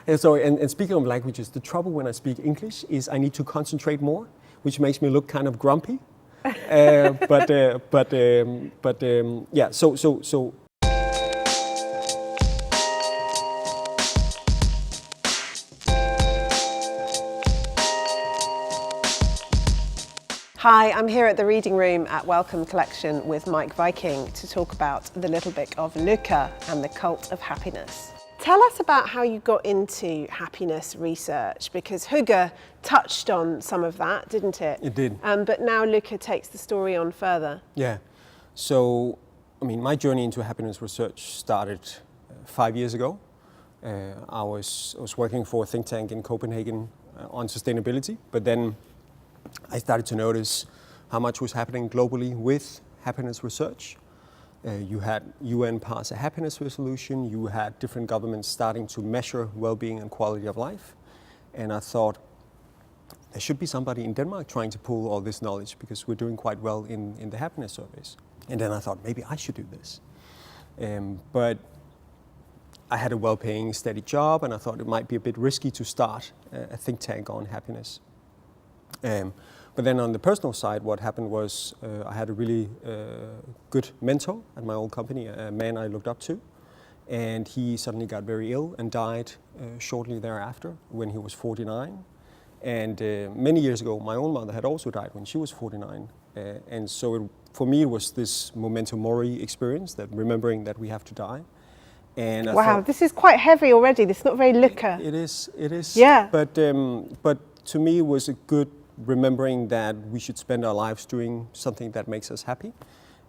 And speaking of languages, the trouble when I speak English is I need to concentrate more, which makes me look kind of grumpy. Yeah. So. Hi, I'm here at the reading room at Wellcome Collection with Meik Wiking to talk about the little book of Lykke and the Cult of Happiness. Tell us about how you got into happiness research, because Hygge touched on some of that, didn't it? It did. But now Lykke takes the story on further. Yeah. So, I mean, my journey into happiness research started 5 years ago. I was working for a think tank in Copenhagen on sustainability, but then I started to notice how much was happening globally with happiness research. You had UN pass a happiness resolution, you had different governments starting to measure well-being and quality of life. And I thought, there should be somebody in Denmark trying to pull all this knowledge because we're doing quite well in the happiness surveys. And then I thought, maybe I should do this. But I had a well-paying, steady job, and I thought it might be a bit risky to start a think tank on happiness. But then on the personal side, what happened was I had a really good mentor at my old company, a man I looked up to, and he suddenly got very ill and died shortly thereafter when he was 49. And many years ago, my own mother had also died when she was 49. And so for me, it was this memento mori experience, that remembering that we have to die. And I wow, thought, this is quite heavy already. This is not very Lykke. It is. Yeah. But to me, it was a good remembering that we should spend our lives doing something that makes us happy.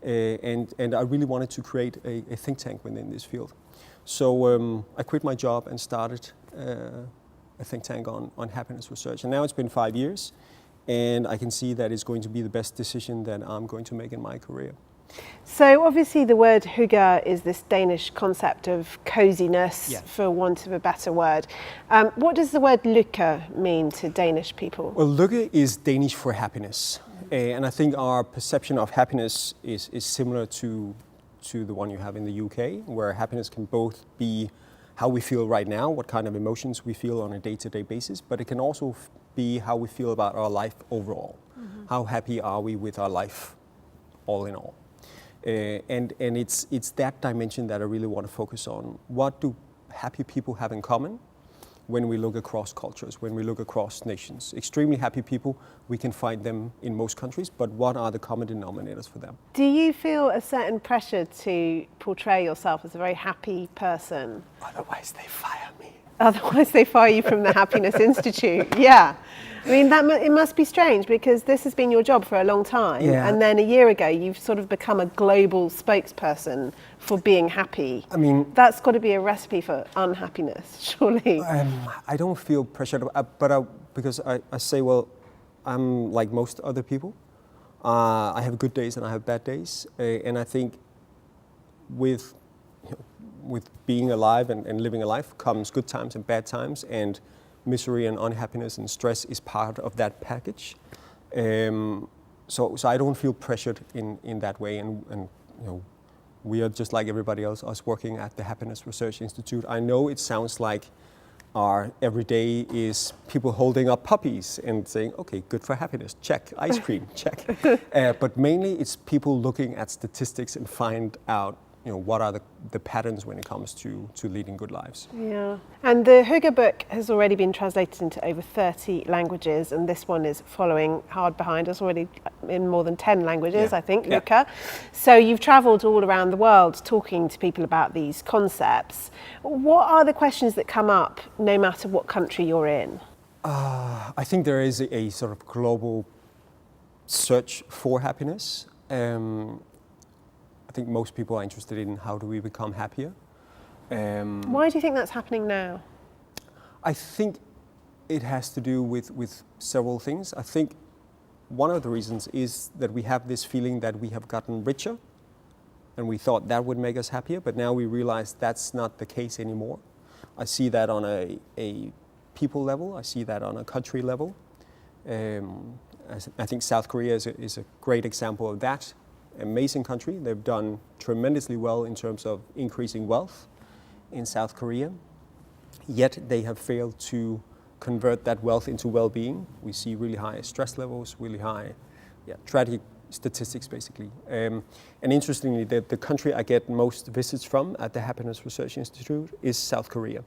And I really wanted to create a think tank within this field. So I quit my job and started a think tank on happiness research. And now it's been 5 years, and I can see that it's going to be the best decision that I'm going to make in my career. So obviously the word hygge is this Danish concept of coziness, Yeah. for want of a better word. What does the word lykke mean to Danish people? Well, lykke is Danish for happiness. And I think our perception of happiness is similar to the one you have in the UK, where happiness can both be how we feel right now, what kind of emotions we feel on a day-to-day basis, but it can also be how we feel about our life overall. Mm-hmm. How happy are we with our life all in all? And it's that dimension that I really want to focus on. What do happy people have in common when we look across cultures, when we look across nations? Extremely happy people, we can find them in most countries, but what are the common denominators for them? Do you feel a certain pressure to portray yourself as a very happy person? Otherwise they fire me. Otherwise they fire you from the Happiness Institute, yeah. I mean, it must be strange, because this has been your job for a long time. Yeah. And then a year ago, you've sort of become a global spokesperson for being happy. I mean, that's got to be a recipe for unhappiness, surely. I don't feel pressured, because I say, well, I'm like most other people. I have good days and I have bad days. And I think with being alive and living a life comes good times and bad times, and misery and unhappiness and stress is part of that package. So I don't feel pressured in that way, and you know, we are just like everybody else, us working at the Happiness Research Institute. I know it sounds like our everyday is people holding up puppies and saying, okay, good for happiness, check, ice cream, check. But mainly it's people looking at statistics and find out, you know, what are the patterns when it comes to leading good lives. Yeah, and the Hygge book has already been translated into over 30 languages, and this one is following hard behind us, already in more than 10 languages, yeah. I think, Yeah. Lykke. So you've travelled all around the world talking to people about these concepts. What are the questions that come up no matter what country you're in? I think there is a sort of global search for happiness. I think most people are interested in how do we become happier. Why do you think that's happening now? I think it has to do with several things. I think one of the reasons is that we have this feeling that we have gotten richer, and we thought that would make us happier, but now we realize that's not the case anymore. I see that on a people level, I see that on a country level. I think South Korea is a great example of that. Amazing country. They've done tremendously well in terms of increasing wealth in South Korea. yet they have failed to convert that wealth into well-being. We see really high stress levels, really high, tragic statistics basically. And interestingly, the country I get most visits from at the Happiness Research Institute is South Korea.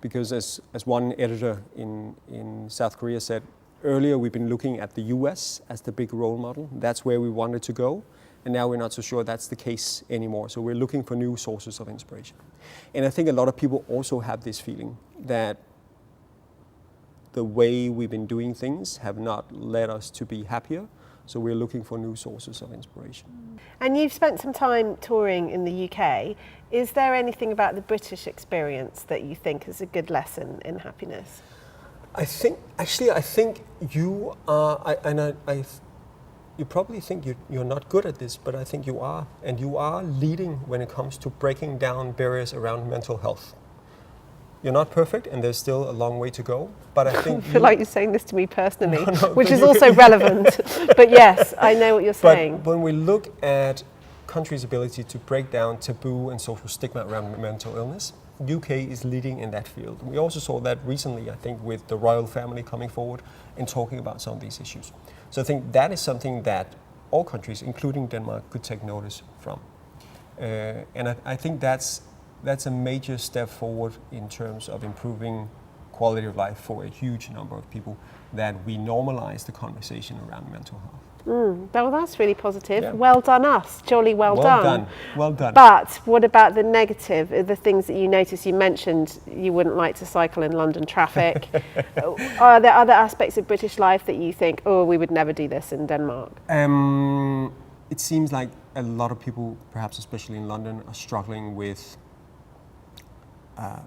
Because as one editor in South Korea said, earlier we've been looking at the US as the big role model. That's where we wanted to go. And now we're not so sure that's the case anymore. So we're looking for new sources of inspiration. And I think a lot of people also have this feeling that the way we've been doing things have not led us to be happier. So we're looking for new sources of inspiration. And you've spent some time touring in the UK. Is there anything about the British experience that you think is a good lesson in happiness? I think you are, you probably think you're not good at this, but I think you are. And you are leading when it comes to breaking down barriers around mental health. You're not perfect, and there's still a long way to go. But I think I feel like you're saying this to me personally, No, which is also relevant. But yes, I know what you're saying. But when we look at countries' ability to break down taboo and social stigma around mental illness, UK is leading in that field. We also saw that recently, I think, with the royal family coming forward and talking about some of these issues. So I think that is something that all countries, including Denmark, could take notice from. And I think that's a major step forward in terms of improving quality of life for a huge number of people, that we normalize the conversation around mental health. Well, that's really positive. Yeah. Well done us. Jolly well done. Well done. But what about the negative, the things that you notice? You mentioned you wouldn't like to cycle in London traffic. Are there other aspects of British life that you think, oh, we would never do this in Denmark? It seems like a lot of people, perhaps especially in London, are struggling with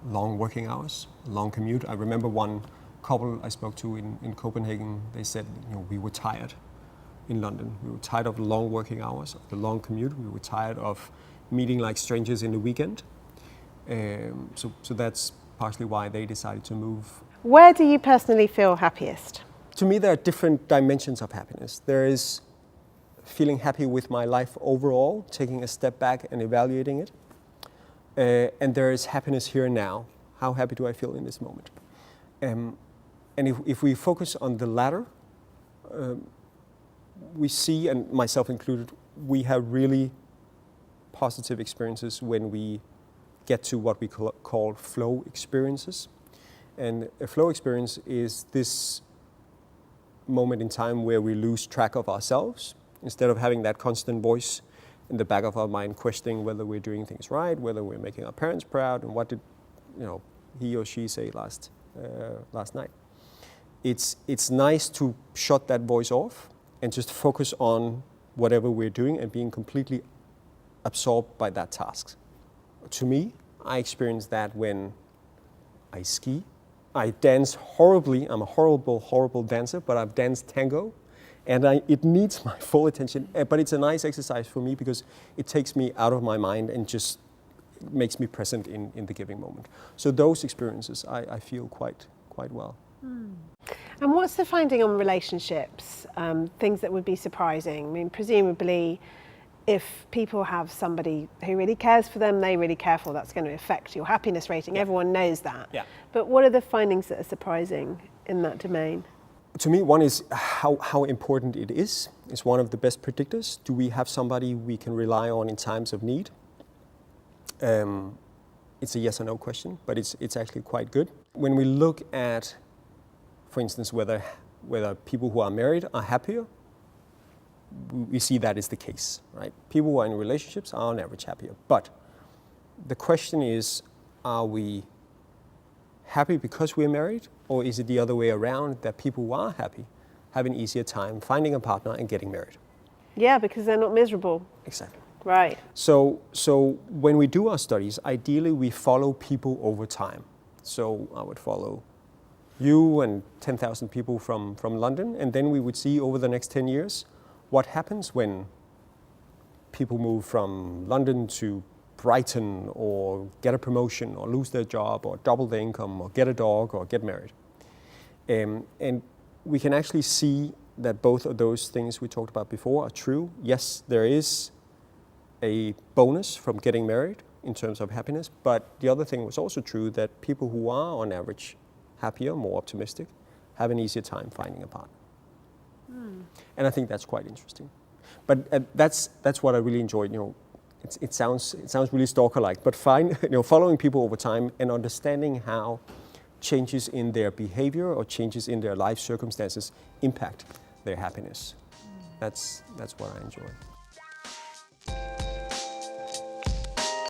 long working hours, long commute. I remember one couple I spoke to in Copenhagen. They said, we were tired in London. We were tired of the long working hours, of the long commute. We were tired of meeting like strangers in the weekend. So that's partially why they decided to move. Where do you personally feel happiest? To me, there are different dimensions of happiness. There is feeling happy with my life overall, taking a step back and evaluating it. And there is happiness here and now. How happy do I feel in this moment? And if we focus on the latter, we see, and myself included, we have really positive experiences when we get to what we call flow experiences. And a flow experience is this moment in time where we lose track of ourselves, instead of having that constant voice in the back of our mind questioning whether we're doing things right, whether we're making our parents proud, and what did he or she say last night. It's nice to shut that voice off and just focus on whatever we're doing and being completely absorbed by that task. To me, I experience that when I ski. I dance horribly. I'm a horrible dancer, but I've danced tango. And it needs my full attention, but it's a nice exercise for me because it takes me out of my mind and just makes me present in the giving moment. So those experiences I feel quite well. And what's the finding on relationships? Things that would be surprising? I mean, presumably, if people have somebody who really cares for them, they really care for, that's going to affect your happiness rating. Yeah. Everyone knows that. Yeah. But what are the findings that are surprising in that domain? To me, one is how important it is. It's one of the best predictors. Do we have somebody we can rely on in times of need? It's a yes or no question, but it's actually quite good. When we look at, for instance, whether people who are married are happier, we see that is the case, right? People who are in relationships are on average happier. But the question is, are we happy because we're married, or is it the other way around, that people who are happy have an easier time finding a partner and getting married? Yeah, because they're not miserable. Exactly. Right. So when we do our studies, ideally we follow people over time. So I would follow you and 10,000 people from London, and then we would see over the next 10 years what happens when people move from London to Brighton, or get a promotion, or lose their job, or double their income, or get a dog, or get married. And we can actually see that both of those things we talked about before are true. Yes, there is a bonus from getting married in terms of happiness, but the other thing was also true, that people who are on average happier, more optimistic, have an easier time finding a partner. And I think that's quite interesting. But that's what I really enjoyed. It sounds really stalker-like, but following people over time and understanding how changes in their behavior or changes in their life circumstances impact their happiness. That's what I enjoy.